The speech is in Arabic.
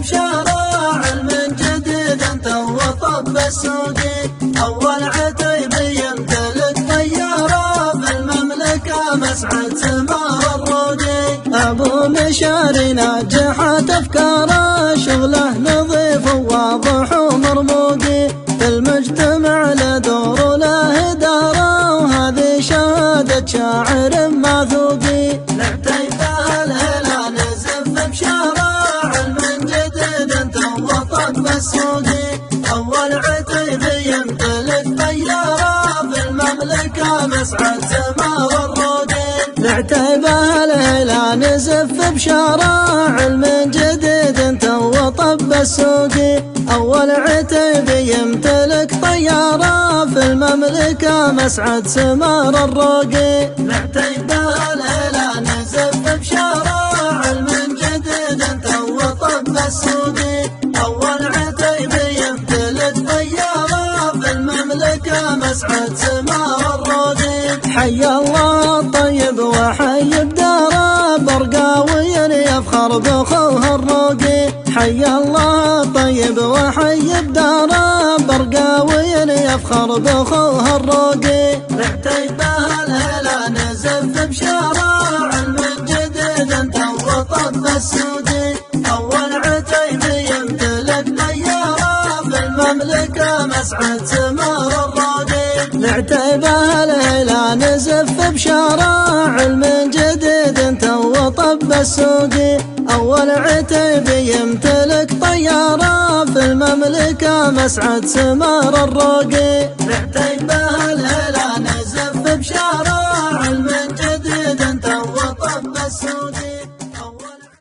بشارع المنجدد انت وطب السوقي. اول عتيب يمتلك طيارة في المملكة مسعد سمار الروقي. ابو مشاري نجحت افكاره شغله نظيف وواضح ومرموقي. في المجتمع له دور وله اداره وهذه شهادة شاعر موثوقي. نعتيب الهلا نزف بشارع المنجدد انت وطب السوقي. اول عتيب يمتلك طيارة في المملكة مسعد سمار الروقي. نعتيب الهلا نزف بشارع المنجدد انت وطب السوقي. اول عتيب يمتلك طيارة في المملكة مسعد سمار الروقي. نعتيب الهلا نزف بشارع المنجدد انت وطب السوقي. اول عتيب يمتلك طيارة في المملكة مسعد سمار الروقي. حي الله الطيب وحي بداره برقاوي يفخر بأخوه الروقي. حي الله الطيب وحي بداره برقاوي يفخر بأخوه الروقي. نعتيب الهلا نزف بشارع المنجدد انت وطب السوقي. اول عتيب يمتلك طيارة في المملكة مسعد سمار الروقي. نعتيب الهلا نزف بشارع المنجدد انت وطب السوقي. اول عتيب يمتلك طيارة في المملكة مسعد سمار الروقي. نعتيب الهلا نزف بشارع المنجدد انت وطب السوقي.